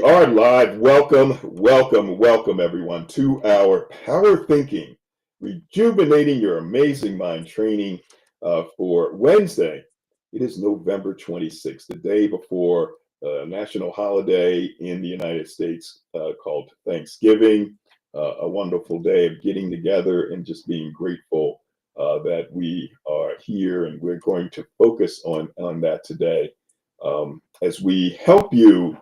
are live. Welcome, everyone, to our Power Thinking, Rejuvenating Your Amazing Mind training for Wednesday. It is November 26th, the day before a national holiday in the United States called Thanksgiving. A wonderful day of getting together and just being grateful that we are here, and we're going to focus on that today as we help you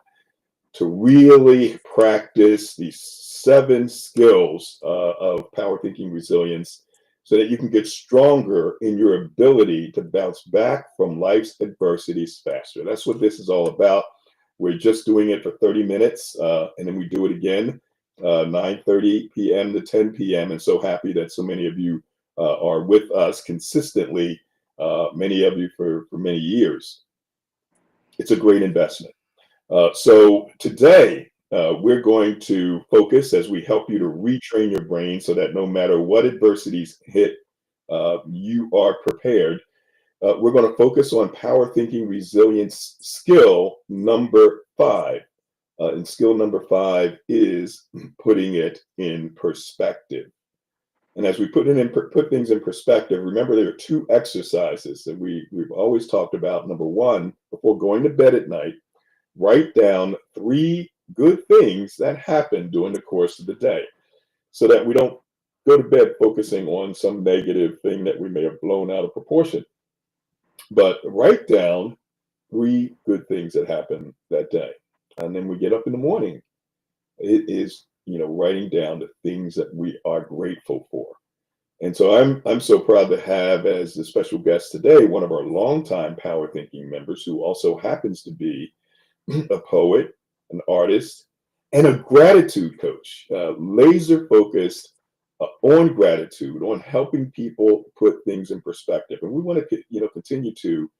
to really practice these 7 skills of power thinking resilience so that you can get stronger in your ability to bounce back from life's adversities faster. That's what this is all about. We're just doing it for 30 minutes, and then we do it again, 9:30 p.m. to 10 p.m. And so happy that so many of you are with us consistently, many of you for many years. It's a great investment. So today, we're going to focus as we help you to retrain your brain so that no matter what adversities hit, you are prepared. We're going to focus on power thinking resilience skill number 5. And skill number 5 is putting it in perspective. And as we put things in perspective, remember there are 2 exercises that we've always talked about. Number 1, before going to bed at night, write down 3 good things that happened during the course of the day so that we don't go to bed focusing on some negative thing that we may have blown out of proportion. But write down 3 good things that happened that day. And then we get up in the morning. It is, writing down the things that we are grateful for. And so I'm so proud to have as a special guest today one of our longtime Power Thinking members who also happens to be a poet, an artist, and a gratitude coach, laser focused on gratitude, on helping people put things in perspective. And we want to, continue to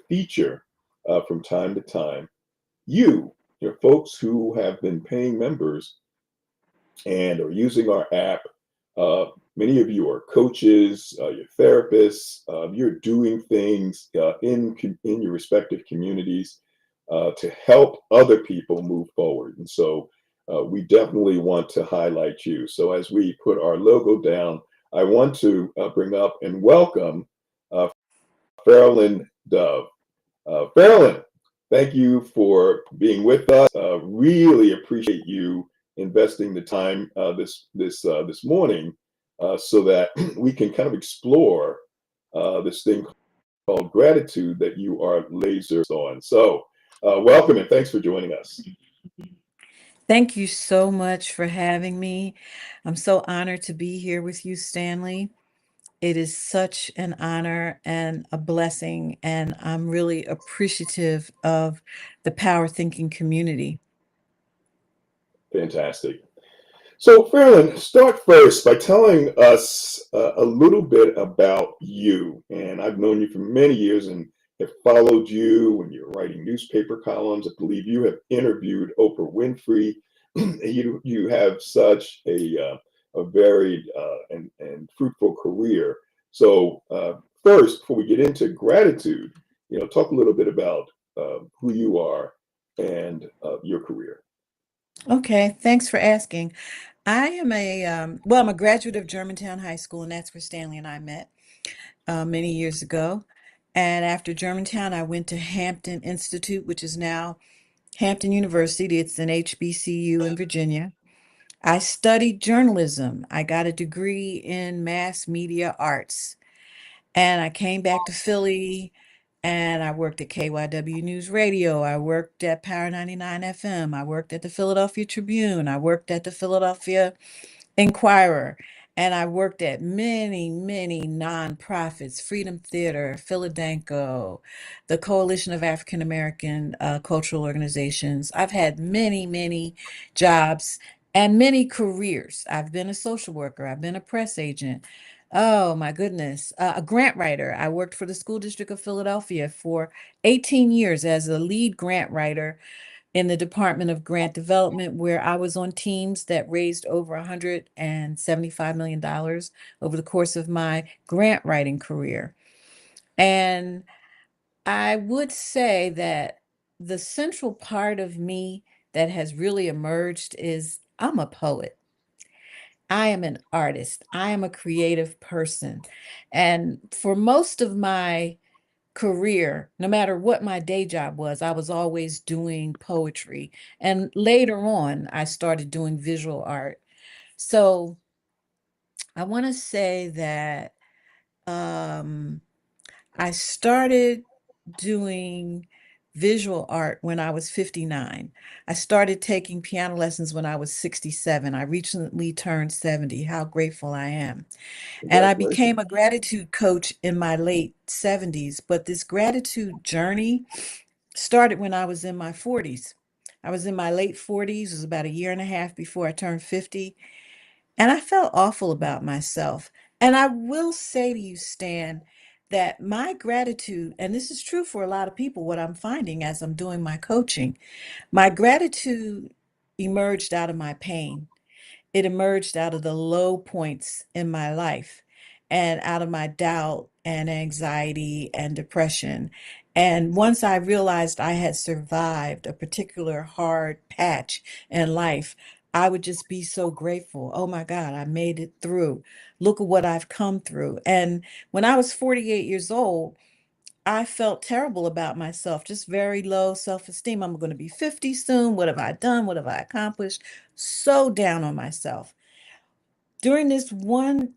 feature from time to time folks who have been paying members and are using our app. Many of you are coaches, you're therapists, you're doing things in your respective communities to help other people move forward. And so we definitely want to highlight you. So as we put our logo down, I want to bring up and welcome Farrellyn Dove. Farrellyn, thank you for being with us. Really appreciate you investing the time this morning so that we can kind of explore this thing called gratitude that you are laser on. So welcome and thanks for joining us. Thank you so much for having me. I'm so honored to be here with you, Stanley. It is such an honor and a blessing, and I'm really appreciative of the power thinking community. Fantastic. So, Farrellyn, start first by telling us a little bit about you. And I've known you for many years and have followed you when you're writing newspaper columns. I believe you have interviewed Oprah Winfrey. You have such a varied and fruitful career. So, first, before we get into gratitude, talk a little bit about who you are and your career. Okay, thanks for asking. I am I'm a graduate of Germantown High School, and that's where Stanley and I met many years ago. And after Germantown, I went to Hampton Institute, which is now Hampton University. It's an HBCU in Virginia. I studied journalism. I got a degree in mass media arts. And I came back to Philly and I worked at KYW News Radio. I worked at Power 99 FM. I worked at the Philadelphia Tribune. I worked at the Philadelphia Inquirer. And I worked at many, many nonprofits, Freedom Theater, Philadanco, the Coalition of African American Cultural Organizations. I've had many, many jobs and many careers. I've been a social worker. I've been a press agent. Oh my goodness. A grant writer. I worked for the School District of Philadelphia for 18 years as a lead grant writer in the Department of Grant Development, where I was on teams that raised over $175 million over the course of my grant writing career. And I would say that the central part of me that has really emerged is I'm a poet. I am an artist. I am a creative person. And for most of my career, no matter what my day job was, I was always doing poetry. And later on, I started doing visual art. So I want to say that um, I started doing visual art when I was 59. I started taking piano lessons when I was 67. I recently turned 70. How grateful I am. And I became Congratulations. a gratitude coach in my late 70s. But this gratitude journey started when I was in my 40s. I was in my late 40s, it was about a year and a half before I turned 50. And I felt awful about myself. And I will say to you, Stan, that my gratitude, and this is true for a lot of people, what I'm finding as I'm doing my coaching, my gratitude emerged out of my pain. It emerged out of the low points in my life and out of my doubt and anxiety and depression. And once I realized I had survived a particular hard patch in life, I would just be so grateful. Oh my God, I made it through. Look at what I've come through. And when I was 48 years old, I felt terrible about myself, just very low self-esteem. I'm going to be 50 soon. What have I done? What have I accomplished? So down on myself. During this one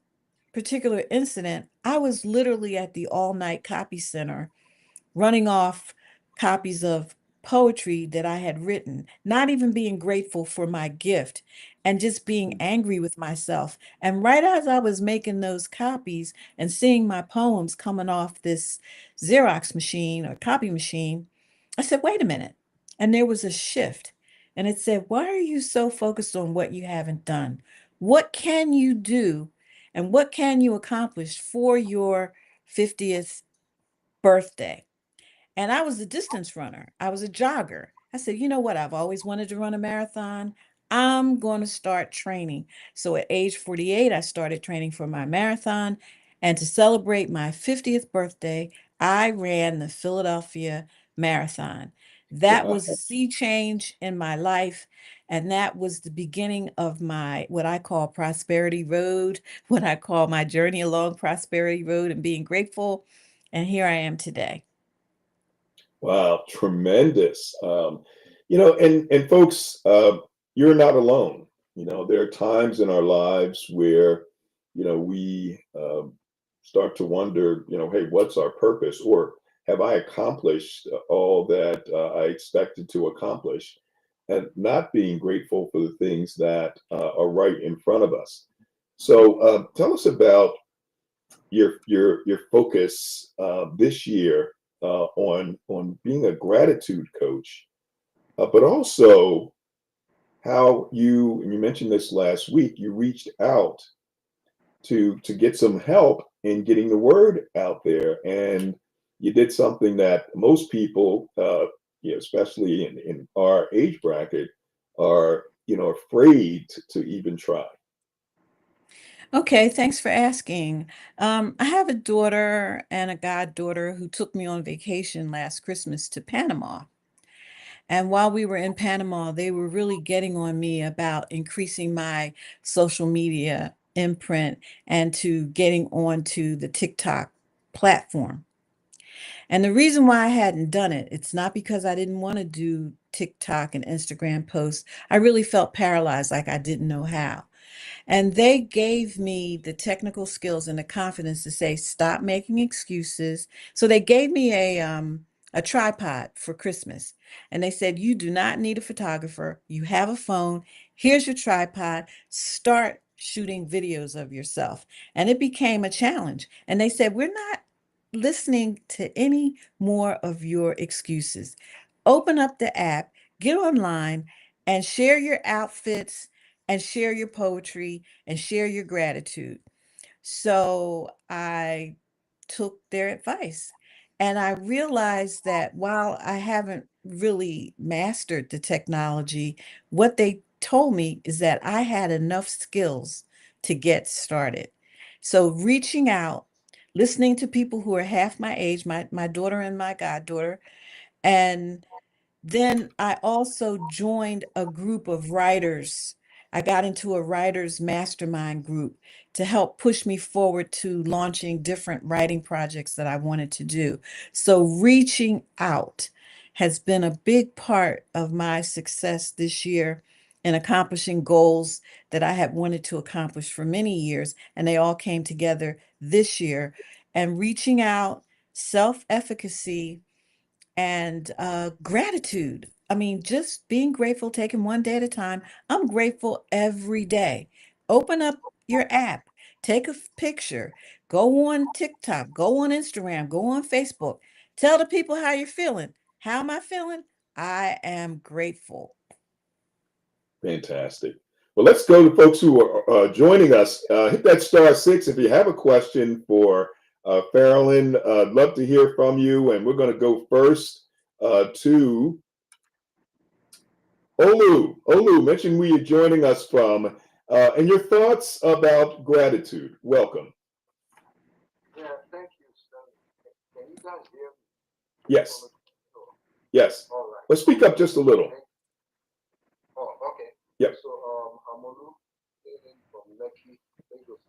particular incident, I was literally at the all-night copy center running off copies of poetry that I had written, not even being grateful for my gift and just being angry with myself. And right as I was making those copies and seeing my poems coming off this Xerox machine or copy machine, I said, wait a minute. And there was a shift. And it said, why are you so focused on what you haven't done? What can you do and what can you accomplish for your 50th birthday? And I was a distance runner. I was a jogger. I said, you know what? I've always wanted to run a marathon. I'm going to start training. So at age 48, I started training for my marathon. And to celebrate my 50th birthday, I ran the Philadelphia Marathon. That was a Wow. sea change in my life. And that was the beginning of my, what I call prosperity road, what I call my journey along prosperity road and being grateful. And here I am today. Wow, tremendous. And folks, you're not alone. There are times in our lives where, we start to wonder, hey, what's our purpose? Or have I accomplished all that I expected to accomplish? And not being grateful for the things that are right in front of us. So, tell us about your focus this year on being a gratitude coach, but also how and you mentioned this last week, you reached out to get some help in getting the word out there, and you did something that most people, especially in our age bracket, are afraid to even try. Okay, thanks for asking. I have a daughter and a goddaughter who took me on vacation last Christmas to Panama. And while we were in Panama, they were really getting on me about increasing my social media imprint and to getting onto the TikTok platform. And the reason why I hadn't done it, it's not because I didn't want to do TikTok and Instagram posts. I really felt paralyzed, like I didn't know how. And they gave me the technical skills and the confidence to say, stop making excuses. So they gave me a tripod for Christmas. And they said, you do not need a photographer. You have a phone. Here's your tripod. Start shooting videos of yourself. And it became a challenge. And they said, we're not listening to any more of your excuses. Open up the app, get online, and share your outfits and share your poetry and share your gratitude. So I took their advice. And I realized that while I haven't really mastered the technology, what they told me is that I had enough skills to get started. So reaching out, listening to people who are half my age, my daughter and my goddaughter, and Then I also joined a group of writers. I got into a writers mastermind group to help push me forward to launching different writing projects that I wanted to do. So reaching out has been a big part of my success this year in accomplishing goals that I had wanted to accomplish for many years, and they all came together this year. And reaching out, self-efficacy, and gratitude. I mean, just being grateful, taking one day at a time. I'm grateful every day. Open up your app, take a picture, go on TikTok, go on Instagram, go on Facebook. Tell the people how you're feeling. How am I feeling? I am grateful. Fantastic. Well, let's go to folks who are joining us. Hit that *6 if you have a question for Farrellyn. I'd love to hear from you. And we're going to go first to Olu. Olu, mention where you're joining us from and your thoughts about gratitude. Welcome. Yeah, thank you, Stanley. Can you guys hear me? Yes. Yes. All right. Let's speak up just a little. Oh, okay. Yep. So, I'm Olu, from Lekki, Lagos,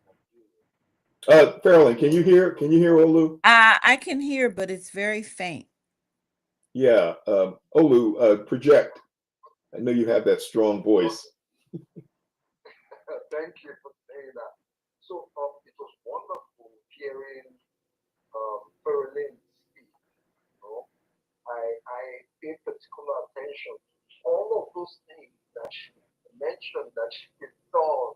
Nigeria. Farrellyn, can you hear? Can you hear Olu? I can hear, but it's very faint. Yeah. Olu, project. I know you have that strong voice. Thank you for saying that. So, it was wonderful hearing Berlin speak. You know, I paid particular attention to all of those things that she mentioned that she thought,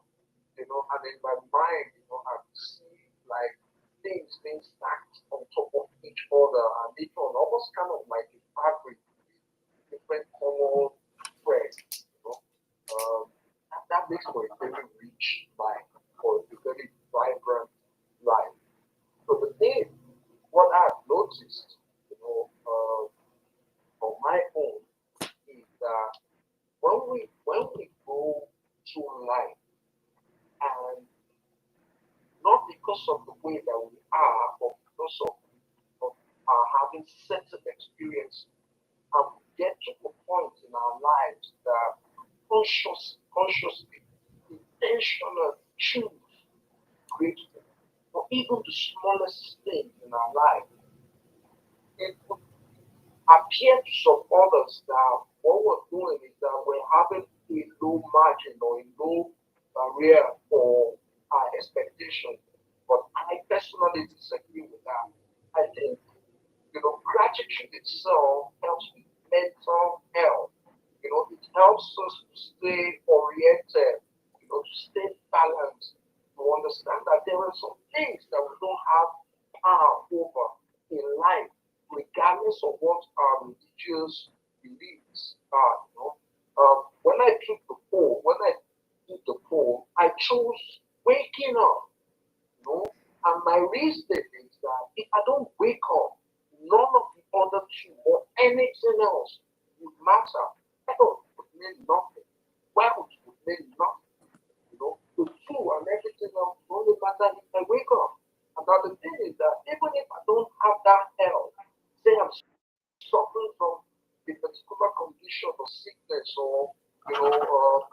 and in my mind, I could see like things being stacked on top of each other, and it was almost kind of like a fabric with different colored threads. That makes for a very rich life, for a very vibrant life. So the thing, what I've noticed, on my own, is that when we go through life, and not because of the way that we are, but because of our having certain experience, and we get to a point in our lives that consciously, intentionally choose grateful for even the smallest thing in our life. It would appear to some others that what we're doing is that we're having a low margin or a low barrier for our expectation. But I personally disagree with that. I think, gratitude itself helps with mental health. It helps us to stay oriented, to stay balanced, to understand that there are some things that we don't have power over in life, regardless of what our religious beliefs are. When I took the poll, when I did the poll, I chose waking up. And my reason is that if I don't wake up, none of the other two or anything else would matter. Health would mean nothing. Wealth would mean nothing. The two and everything else only matter if I wake up. And now the thing is that even if I don't have that health, say I'm suffering from a particular condition or sickness or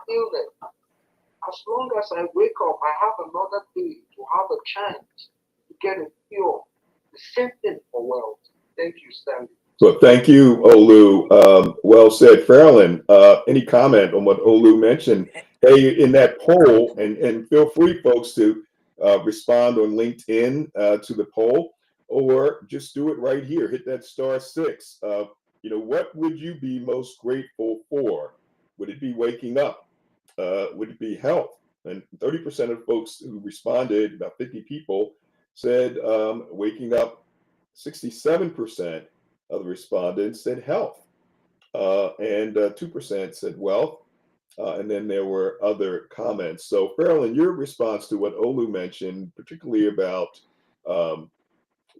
illness, as long as I wake up, I have another day to have a chance to get a cure. The same thing for wealth. Thank you, Stanley. So thank you, Olu. Well said, Farrellyn. Any comment on what Olu mentioned? Hey, in that poll, and feel free, folks, to respond on LinkedIn to the poll, or just do it right here. Hit that *6. What would you be most grateful for? Would it be waking up? Would it be health? And 30% of folks who responded, about 50 people, said waking up. 67% of the respondents said health, and 2% said wealth. And then there were other comments. So, Farrellyn, your response to what Olu mentioned, particularly about um,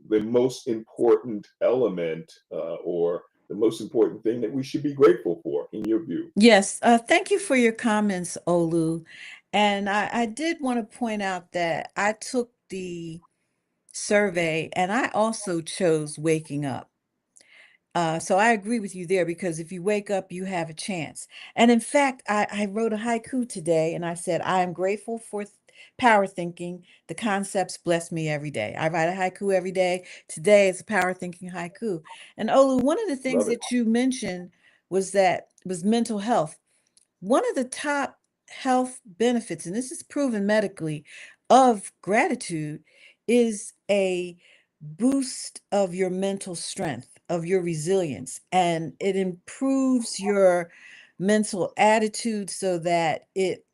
the most important element or the most important thing that we should be grateful for, in your view. Yes, thank you for your comments, Olu. And I did want to point out that I took the survey and I also chose waking up. So I agree with you there, because if you wake up, you have a chance. And in fact, I wrote a haiku today and I said, I am grateful for power thinking. The concepts bless me every day. I write a haiku every day. Today is a power thinking haiku. And Olu, one of the things Love it. that you mentioned was mental health. One of the top health benefits, and this is proven medically, of gratitude is a boost of your mental strength, of your resilience, and it improves your mental attitude so that it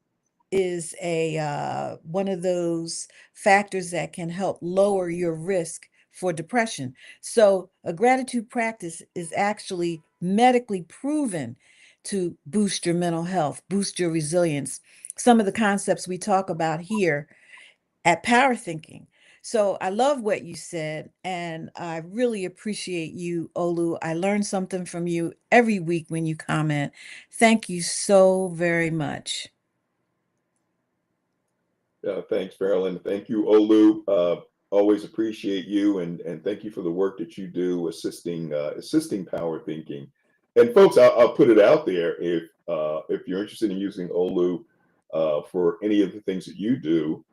is a one of those factors that can help lower your risk for depression. So a gratitude practice is actually medically proven to boost your mental health, boost your resilience. Some of the concepts we talk about here at Power Thinking. So I love what you said, and I really appreciate you, Olu. I learn something from you every week when you comment. Thank you so very much. Thanks, Marilyn. Thank you, Olu. Always appreciate you, and thank you for the work that you do assisting power thinking. And folks, I'll put it out there, if you're interested in using Olu for any of the things that you do,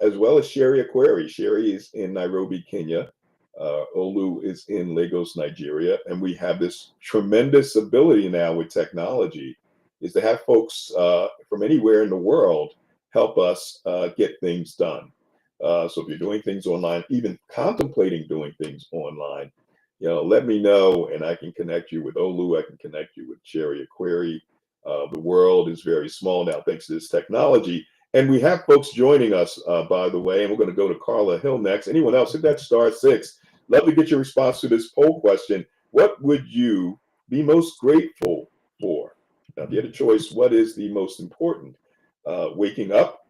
as well as Sherry Aquari. Sherry is in Nairobi, Kenya. Olu is in Lagos, Nigeria, and we have this tremendous ability now with technology, is to have folks from anywhere in the world help us get things done. So if you're doing things online, even contemplating doing things online, let me know and I can connect you with Olu. I can connect you with Cherry Aquari. The world is very small now thanks to this technology. And we have folks joining us, by the way, and we're going to go to Carla Hill next. Anyone else, hit that *6. Love to get your response to this poll question. What would you be most grateful for? Now, if you had a choice, what is the most important? Waking up,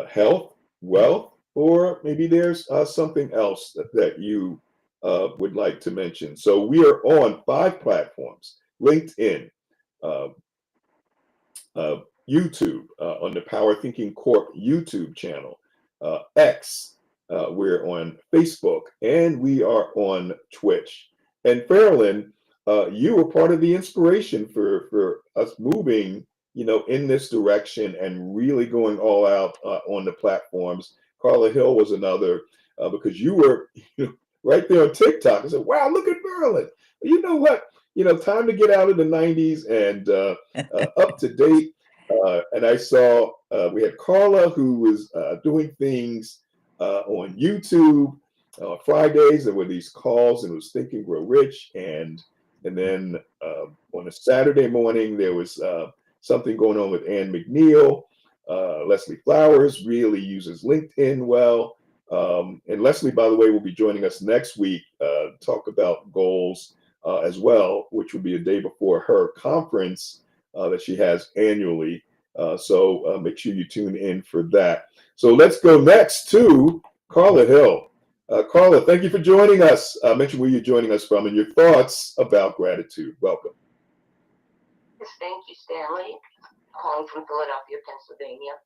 health, wealth, or maybe there's something else that you would like to mention. So we are on 5 platforms: LinkedIn, uh, YouTube, on the Power Thinking Corp YouTube channel, X, we're on Facebook, and we are on Twitch. And Fairlyn, you were part of the inspiration for us moving, in this direction and really going all out on the platforms. Carla Hill was another, because you were right there on TikTok. I said, wow, look at Maryland. You know what? Time to get out of the 90s and up to date. And I saw we had Carla, who was doing things on YouTube. Fridays, there were these calls, and it was Think and Grow Rich. And then on a Saturday morning, there was something going on with Ann McNeil. Leslie Flowers really uses LinkedIn well. And Leslie, by the way, will be joining us next week to talk about goals as well, which will be a day before her conference that she has annually. So make sure you tune in for that. So let's go next to Carla Hill. Carla, thank you for joining us. Mention where you're joining us from and your thoughts about gratitude. Welcome. Yes, thank you, Stanley. Calling from Philadelphia, Pennsylvania.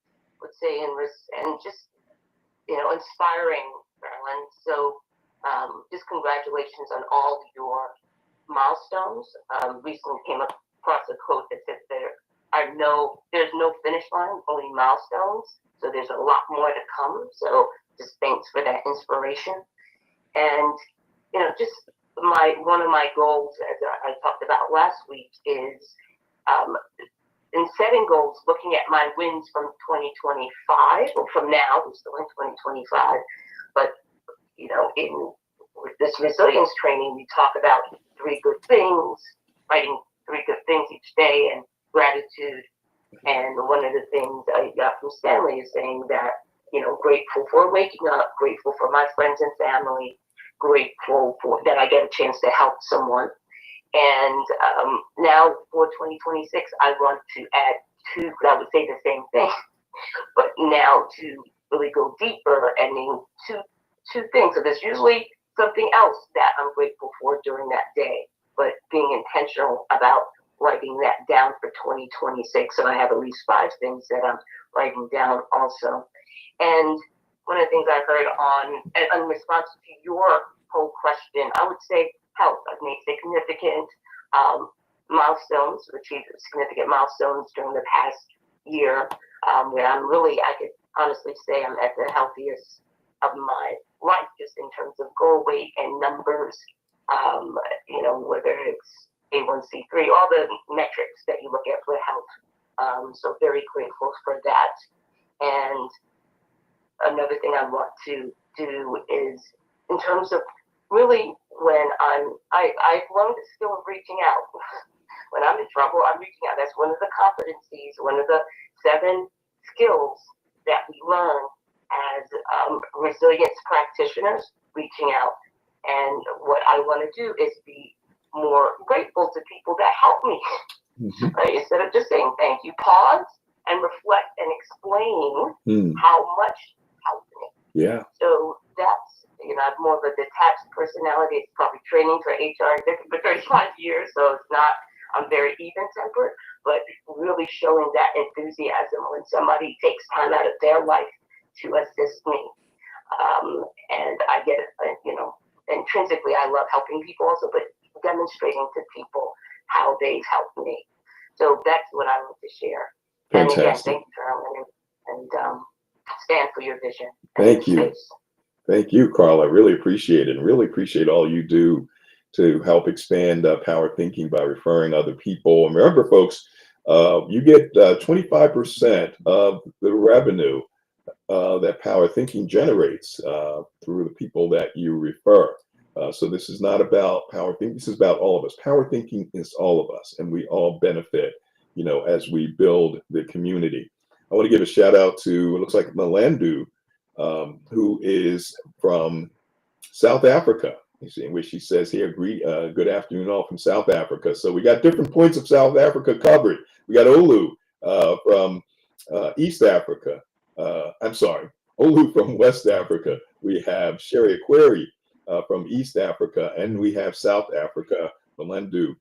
Would say and just inspiring, Marilyn. So just congratulations on all your milestones. Recently came across a quote that says there's no finish line, only milestones. So there's a lot more to come. So just thanks for that inspiration. And just one of my goals, as I talked about last week, is in setting goals, looking at my wins from 2025, or from now, we're still in 2025. But with this resilience training, we talk about 3 good things, writing 3 good things each day, and gratitude. And one of the things I got from Stanley is saying that, grateful for waking up, grateful for my friends and family, grateful for that I get a chance to help someone. And now for 2026, I want to add 2, I would say the same thing, but now to really go deeper and name two things. So there's usually something else that I'm grateful for during that day, but being intentional about writing that down for 2026. So I have at least 5 things that I'm writing down also. And one of the things I heard in response to your whole question, I would say health. I've made significant milestones, achieved significant milestones during the past year, where I could honestly say I'm at the healthiest of my life, just in terms of goal weight and numbers, whether it's A1C3, all the metrics that you look at for health. So very grateful for that. And another thing I want to do is, in terms of really when I've learned the skill of reaching out. When I'm in trouble, I'm reaching out. That's one of the competencies, one of the 7 skills that we learn as resilience practitioners, reaching out. And what I want to do is be more grateful to people that help me. Mm-hmm. Right? Instead of just saying thank you, pause and reflect and explain how much helped me. Yeah. So that's, I have more of a detached personality. It's probably training for HR for 35 years, so it's not, I'm very even-tempered, but really showing that enthusiasm when somebody takes time out of their life to assist me. And I get it, intrinsically, I love helping people also, but demonstrating to people how they've helped me. So that's what I want to share. Fantastic. And again, thank you, Carolyn, and stand for your vision. Thank you. Thank you, Carl. I really appreciate it, and really appreciate all you do to help expand power thinking by referring other people. And remember, folks, you get 25% of the revenue that power thinking generates through the people that you refer. So this is not about power thinking. This is about all of us. Power thinking is all of us, and we all benefit, as we build the community. I want to give a shout out to, it looks like Melandu, who is from South Africa. In which she says here, good afternoon all from South Africa. So we got different points of South Africa covered. We got Olu from East Africa. Olu from West Africa. We have Sherry Aquari from East Africa, and we have South Africa, Melandu.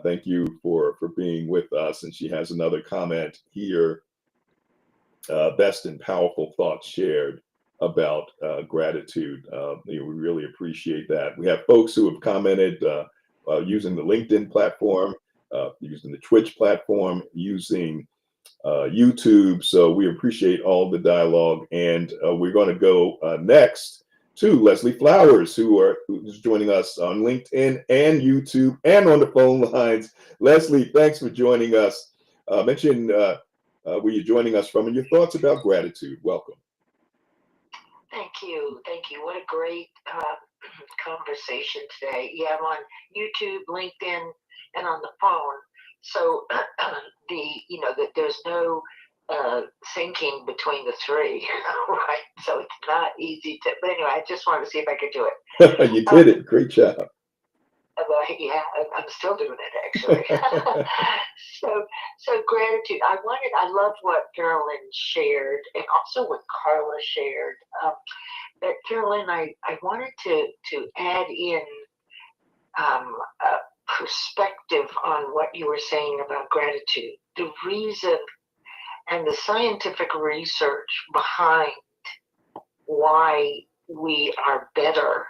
Thank you for being with us. And she has another comment here. Best and powerful thoughts shared about gratitude. We really appreciate that. We have folks who have commented using the LinkedIn platform, using the Twitch platform, using YouTube. So we appreciate all the dialogue. And we're going to go next to Leslie Flowers, who's joining us on LinkedIn and YouTube and on the phone lines. Leslie, thanks for joining us. Mention where you're joining us from and your thoughts about gratitude. Welcome. Thank you. What a great conversation today. Yeah, I'm on YouTube, LinkedIn, and on the phone. So there's no syncing between the 3, right? So it's not easy to. But anyway, I just wanted to see if I could do it. You did it. Great job. Yeah, I'm still doing it actually. So gratitude. I loved what Carolyn shared, and also what Carla shared. But Carolyn, I wanted to add in a perspective on what you were saying about gratitude. The reason and the scientific research behind why we are better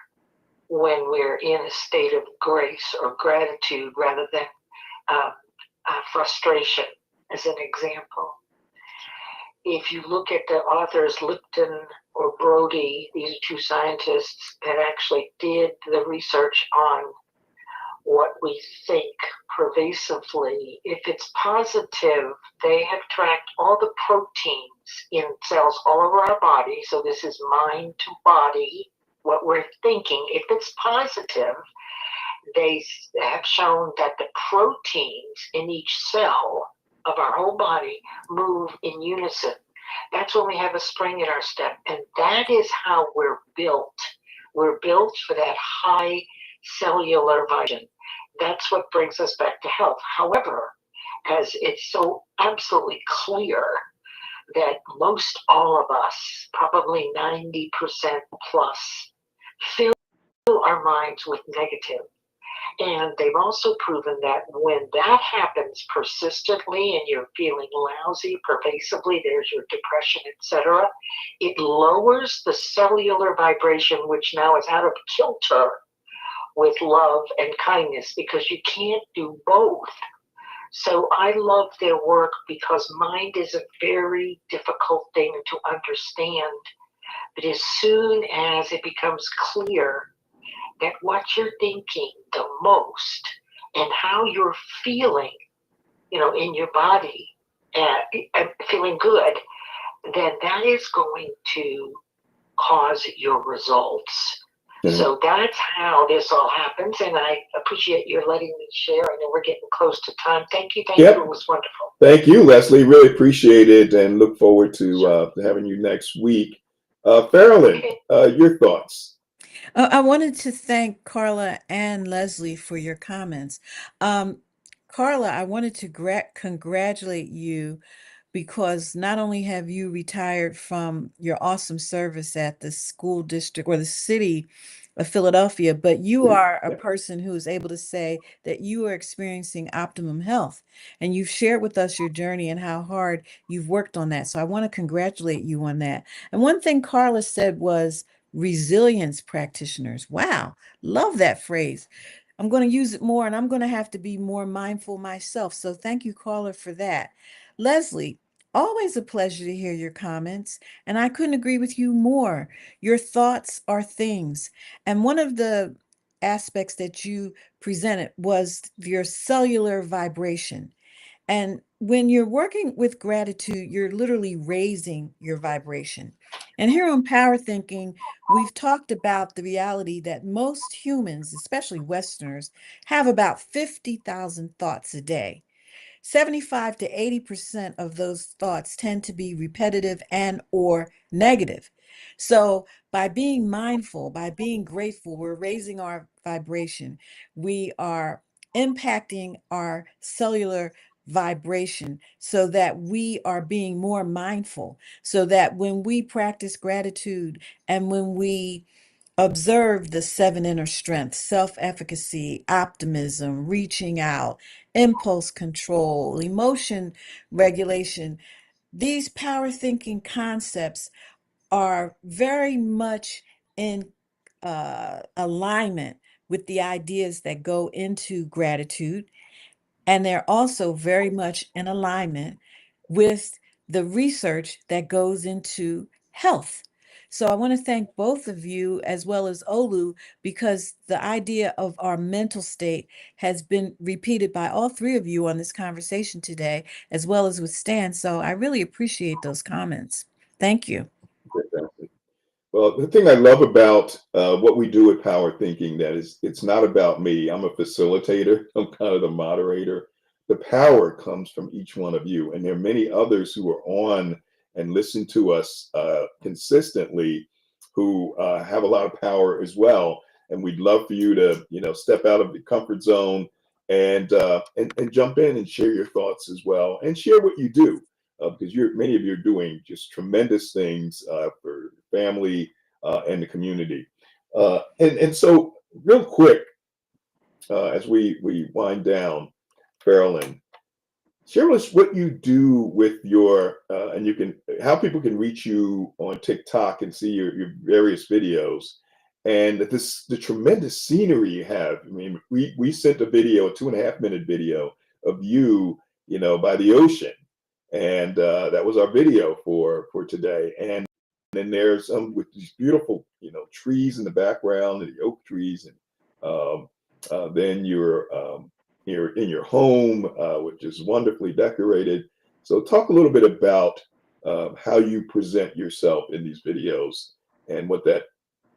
when we're in a state of grace or gratitude rather than frustration, as an example. If you look at the authors Lipton or Brody, these are 2 scientists that actually did the research on what we think pervasively. If it's positive, they have tracked all the proteins in cells all over our body. So this is mind to body, what we're thinking. If it's positive, they have shown that the proteins in each cell of our whole body move in unison. That's when we have a spring in our step. And that is how we're built. We're built for that high cellular vibration. That's what brings us back to health. However, as it's so absolutely clear that most all of us, probably 90% plus, fill our minds with negative. And they've also proven that when that happens persistently and you're feeling lousy pervasively, there's your depression, etc., it lowers the cellular vibration, which now is out of kilter with love and kindness, because you can't do both. So I love their work because mind is a very difficult thing to understand. But as soon as it becomes clear that what you're thinking the most and how you're feeling, in your body, feeling good, then that is going to cause your results. Mhm. So that's how this all happens, and I appreciate your letting me share. I know we're getting close to time. Thank you. Yep. It was wonderful. Thank you, Leslie. Really appreciate it and look forward to having you next week. Farrellyn, Okay. your thoughts? I wanted to thank Carla and Leslie for your comments. Carla, I wanted to congratulate you because not only have you retired from your awesome service at the school district or the city of Philadelphia, but you are a person who is able to say that you are experiencing optimum health. And you've shared with us your journey and how hard you've worked on that. So I want to congratulate you on that. And one thing Carla said was resilience practitioners. Wow, love that phrase. I'm going to use it more and I'm going to have to be more mindful myself. So thank you, Carla, for that. Leslie, always a pleasure to hear your comments, and I couldn't agree with you more. Your thoughts are things. And one of the aspects that you presented was your cellular vibration. And when you're working with gratitude, you're literally raising your vibration. And here on Power Thinking, we've talked about the reality that most humans, especially Westerners, have about 50,000 thoughts a day. 75 to 80% of those thoughts tend to be repetitive and or negative. So by being mindful, by being grateful, we're raising our vibration. We are impacting our cellular vibration so that we are being more mindful, so that when we practice gratitude and when we observe the seven inner strengths: self efficacy, optimism, reaching out, impulse control, emotion regulation. These power thinking concepts are very much in alignment with the ideas that go into gratitude, and they're also very much in alignment with the research that goes into health. So I want to thank both of you as well as Olu, because the idea of our mental state has been repeated by all three of you on this conversation today, as well as with Stan. So I really appreciate those comments. Thank you. Fantastic. Well, the thing I love about what we do at Power Thinking, that is, it's not about me. I'm a facilitator. I'm kind of the moderator. The power comes from each one of you, and there are many others who are on and listen to us consistently, who have a lot of power as well. And we'd love for you to, step out of the comfort zone and jump in and share your thoughts as well, and share what you do. Because many of you are doing just tremendous things for family and the community. And so, real quick, as we wind down, Farrellyn, share with us what you do with your and how people can reach you on TikTok and see your various videos, and the tremendous scenery you have. I mean, we sent a 2.5 minute video of you, by the ocean, and that was our video for today. And then there's with these beautiful, trees in the background, and the oak trees, and then you're in your home, which is wonderfully decorated. So talk a little bit about how you present yourself in these videos and what that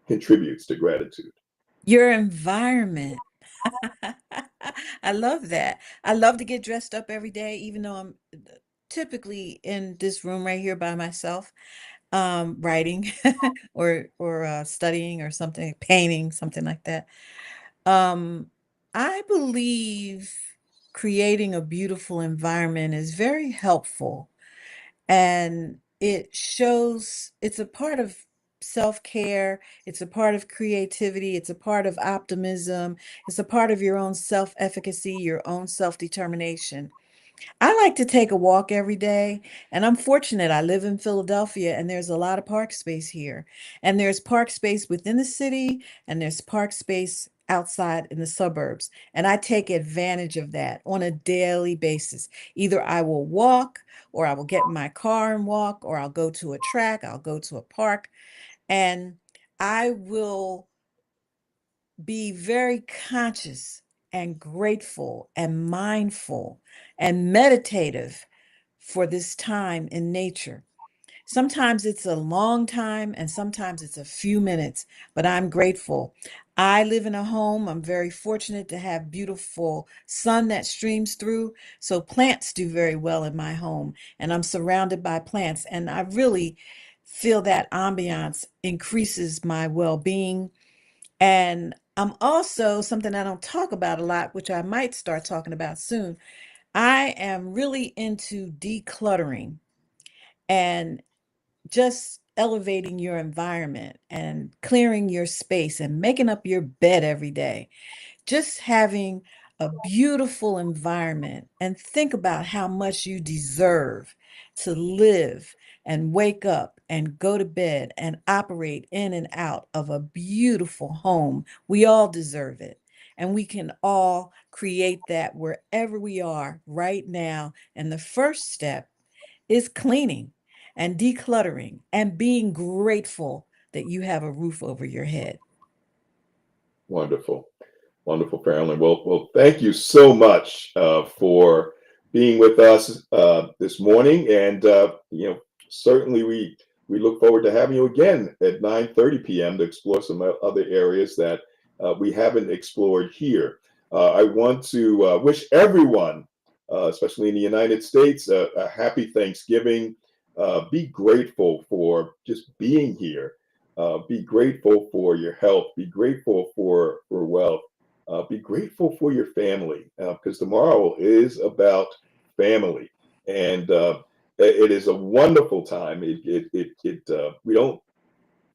contributes to gratitude. Your environment. I love that. I love to get dressed up every day, even though I'm typically in this room right here by myself, writing or studying or something, painting, something like that. Um, I believe creating a beautiful environment is very helpful, and it shows it's a part of self-care, it's a part of creativity, it's a part of optimism, it's a part of your own self-efficacy, your own self-determination. I like to take a walk every day, and I'm fortunate. I live in Philadelphia, and there's a lot of park space here. And there's park space within the city, and there's park space outside in the suburbs, and I take advantage of that on a daily basis. Either I will walk, or I will get in my car and walk, or I'll go to a track, I'll go to a park, and I will be very conscious and grateful and mindful and meditative for this time in nature. Sometimes it's a long time and sometimes it's a few minutes, but I'm grateful. I live in a home. I'm very fortunate to have beautiful sun that streams through. So plants do very well in my home, and I'm surrounded by plants. And I really feel that ambiance increases my well-being. And I'm also something I don't talk about a lot, which I might start talking about soon. I am really into decluttering and just elevating your environment and clearing your space and making up your bed every day. Just having a beautiful environment, and think about how much you deserve to live and wake up and go to bed and operate in and out of a beautiful home. We all deserve it. And we can all create that wherever we are right now. And the first step is cleaning and decluttering and being grateful that you have a roof over your head. Wonderful. Wonderful, Carolyn. Well, thank you so much for being with us this morning, and certainly we look forward to having you again at 9:30 p.m. to explore some other areas that we haven't explored here. I want to wish everyone, especially in the United States, a happy Thanksgiving. Be grateful for just being here. Be grateful for your health. Be grateful for wealth. Be grateful for your family, because tomorrow is about family, and it is a wonderful time. We don't,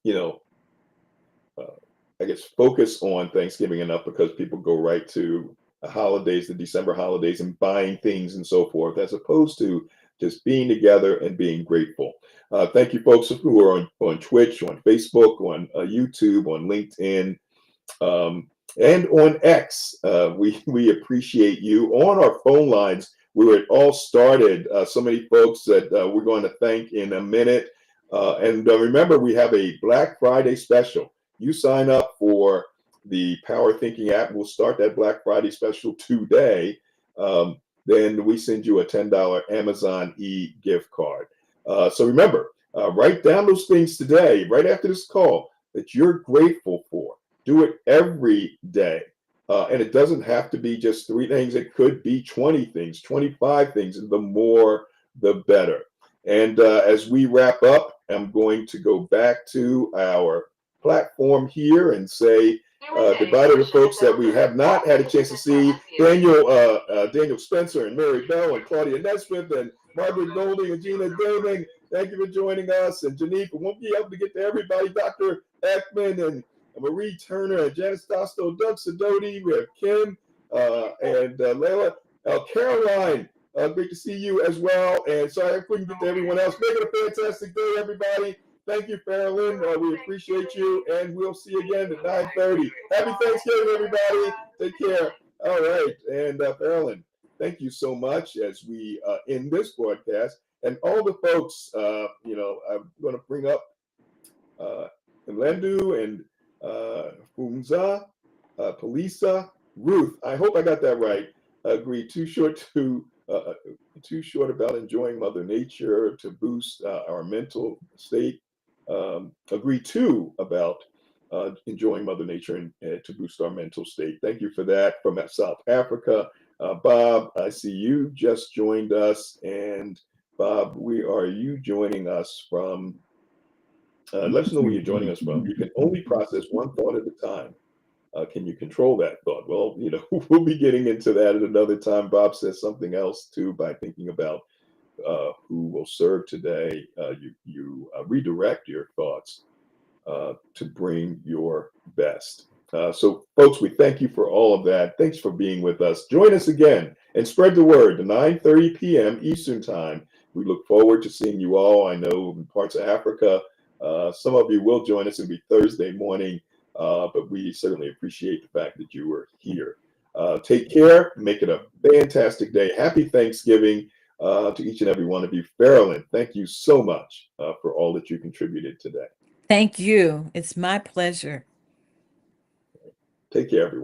you know, I guess, focus on Thanksgiving enough because people go right to the holidays, the December holidays, and buying things and so forth, as opposed to just being together and being grateful. Thank you, folks who are on Twitch, on Facebook, on YouTube, on LinkedIn, and on X. We appreciate you. On our phone lines, where it all started, so many folks that we're going to thank in a minute. And remember, we have a Black Friday special. You sign up for the Power Thinking app. We'll start that Black Friday special today. Then we send you a $10 Amazon gift card. So remember, write down those things today, right after this call, that you're grateful for. Do it every day. And it doesn't have to be just 3 things. It could be 20 things, 25 things. And the more, the better. And as we wrap up, I'm going to go back to our platform here and say goodbye to the folks that we have not had a chance to see. Daniel Spencer and Mary Bell and Claudia Nesmith and Margaret Golding and Gina Daming. Thank you for joining us. And Janique, we won't be able to get to everybody. Dr. Ekman and Marie Turner and Janice Stosto, Doug Sidoti, we have Kim and Layla. Caroline, great to see you as well. And sorry I couldn't get to everyone else. Make it a fantastic day, everybody. Thank you, Farrellyn. We appreciate you, and we'll see you again at 9:30. Happy Thanksgiving, everybody. Take care. All right, and Farrellyn, thank you so much as we end this broadcast. And all the folks, I'm going to bring up Mlendu and Funza, Polisa, Ruth. I hope I got that right. Agree too short about enjoying Mother Nature to boost our mental state. Agree too about enjoying Mother Nature and to boost our mental state. Thank you for that. From South Africa, Bob, I see you just joined us, and Bob, are you joining us from? Let us know where you're joining us from. You can only process one thought at a time. Can you control that thought? Well, we'll be getting into that at another time. Bob says something else too by thinking about who will serve today. You redirect your thoughts to bring your best. So, folks, we thank you for all of that. Thanks for being with us. Join us again and spread the word to 9:30 p.m. Eastern Time. We look forward to seeing you all. I know in parts of Africa, some of you will join us. It'll be Thursday morning. but we certainly appreciate the fact that you were here. Take care. Make it a fantastic day. Happy Thanksgiving to each and every one of you. Farrellyn, thank you so much for all that you contributed today. Thank you. It's my pleasure. Take care, everyone.